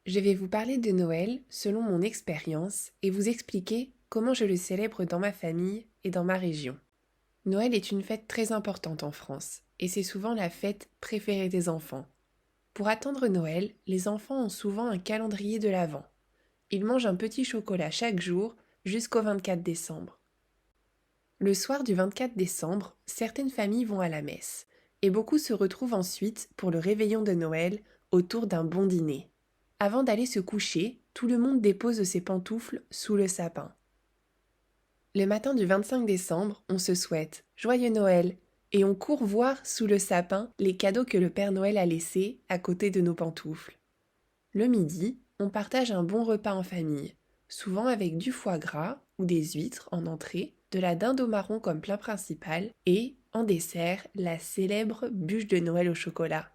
Je vais vous parler de Noël selon mon expérience et vous expliquer comment je le célèbre dans ma famille et dans ma région. Noël est une fête très importante en France et c'est souvent la fête préférée des enfants. Pour attendre Noël, les enfants ont souvent un calendrier de l'Avent. Ils mangent un petit chocolat chaque jour jusqu'au 24 décembre. Le soir du 24 décembre, certaines familles vont à la messe et beaucoup se retrouvent ensuite pour le réveillon de Noël autour d'un bon dîner. Avant d'aller se coucher, tout le monde dépose ses pantoufles sous le sapin. Le matin du 25 décembre, on se souhaite Joyeux Noël et on court voir sous le sapin les cadeaux que le Père Noël a laissés à côté de nos pantoufles. Le midi, on partage un bon repas en famille, souvent avec du foie gras ou des huîtres en entrée, de la dinde au marron comme plat principal et, en dessert, la célèbre bûche de Noël au chocolat.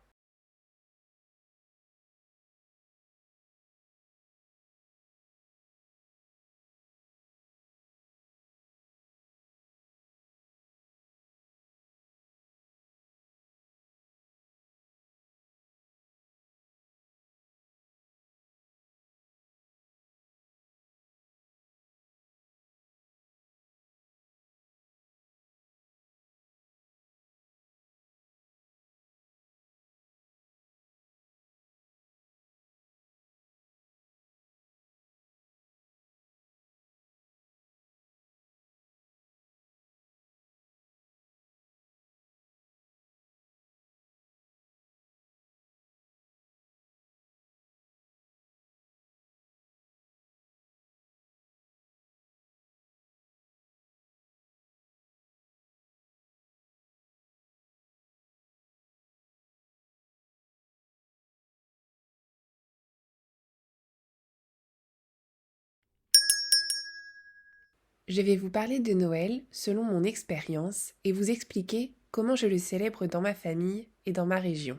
Je vais vous parler de Noël selon mon expérience et vous expliquer comment je le célèbre dans ma famille et dans ma région.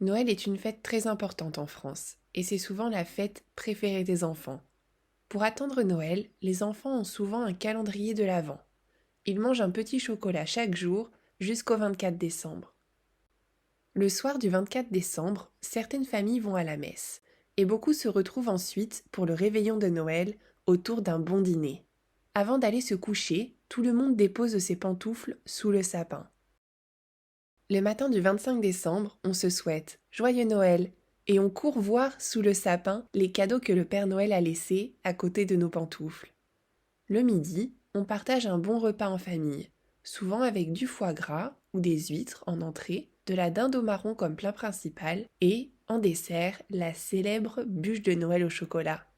Noël est une fête très importante en France et c'est souvent la fête préférée des enfants. Pour attendre Noël, les enfants ont souvent un calendrier de l'Avent. Ils mangent un petit chocolat chaque jour jusqu'au 24 décembre. Le soir du 24 décembre, certaines familles vont à la messe et beaucoup se retrouvent ensuite pour le réveillon de Noël autour d'un bon dîner. Avant d'aller se coucher, tout le monde dépose ses pantoufles sous le sapin. Le matin du 25 décembre, on se souhaite Joyeux Noël et on court voir sous le sapin les cadeaux que le Père Noël a laissés à côté de nos pantoufles. Le midi, on partage un bon repas en famille, souvent avec du foie gras ou des huîtres en entrée, de la dinde au marron comme plat principal et, en dessert, la célèbre bûche de Noël au chocolat.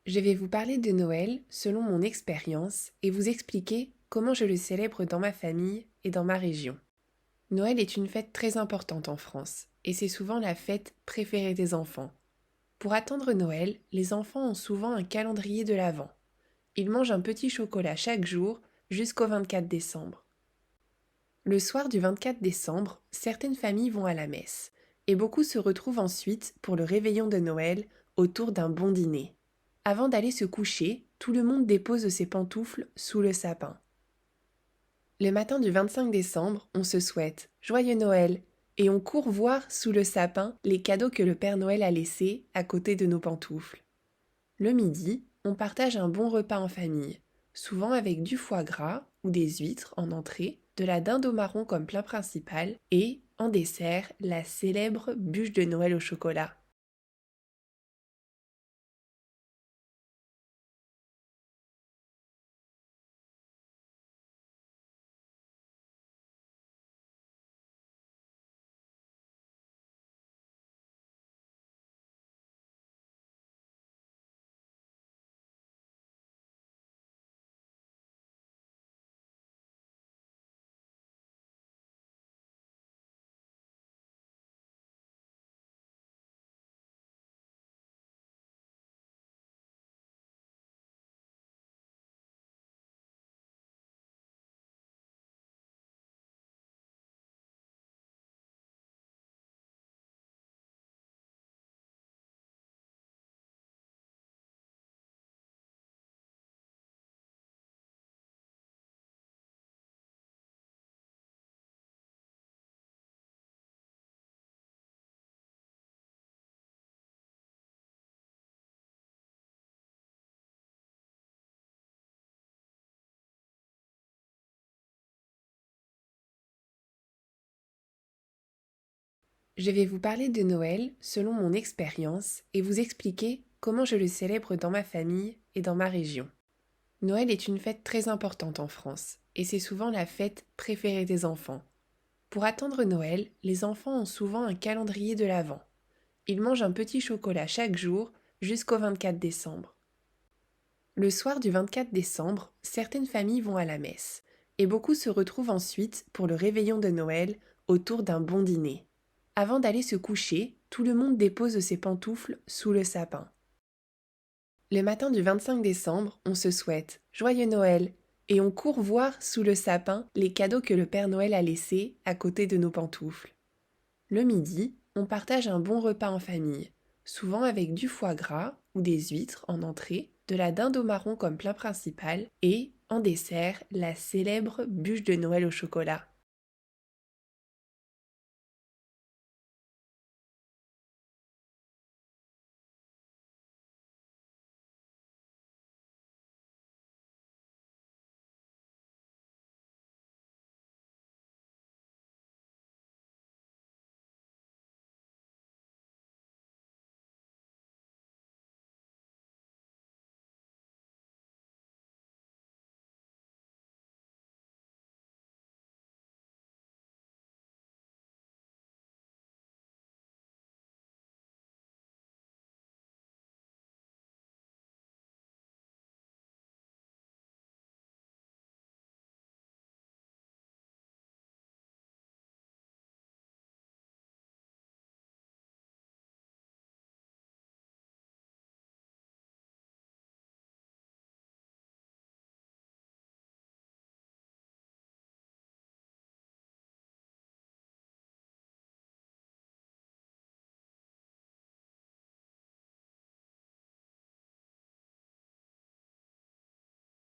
Je vais vous parler de Noël selon mon expérience et vous expliquer comment je le célèbre dans ma famille et dans ma région. Noël est une fête très importante en France et c'est souvent la fête préférée des enfants. Pour attendre Noël, les enfants ont souvent un calendrier de l'Avent. Ils mangent un petit chocolat chaque jour jusqu'au 24 décembre. Le soir du 24 décembre, certaines familles vont à la messe et beaucoup se retrouvent ensuite pour le réveillon de Noël autour d'un bon dîner. Avant d'aller se coucher, tout le monde dépose ses pantoufles sous le sapin. Le matin du 25 décembre, on se souhaite Joyeux Noël et on court voir sous le sapin les cadeaux que le Père Noël a laissés à côté de nos pantoufles. Le midi, on partage un bon repas en famille, souvent avec du foie gras ou des huîtres en entrée, de la dinde au marron comme plat principal et, en dessert, la célèbre bûche de Noël au chocolat. Je vais vous parler de Noël selon mon expérience et vous expliquer comment je le célèbre dans ma famille et dans ma région. Noël est une fête très importante en France et c'est souvent la fête préférée des enfants. Pour attendre Noël, les enfants ont souvent un calendrier de l'Avent. Ils mangent un petit chocolat chaque jour jusqu'au 24 décembre. Le soir du 24 décembre, certaines familles vont à la messe et beaucoup se retrouvent ensuite pour le réveillon de Noël autour d'un bon dîner. Avant d'aller se coucher, tout le monde dépose ses pantoufles sous le sapin. Le matin du 25 décembre, on se souhaite Joyeux Noël et on court voir sous le sapin les cadeaux que le Père Noël a laissés à côté de nos pantoufles. Le midi, on partage un bon repas en famille, souvent avec du foie gras ou des huîtres en entrée, de la dinde au marron comme plat principal et, en dessert, la célèbre bûche de Noël au chocolat.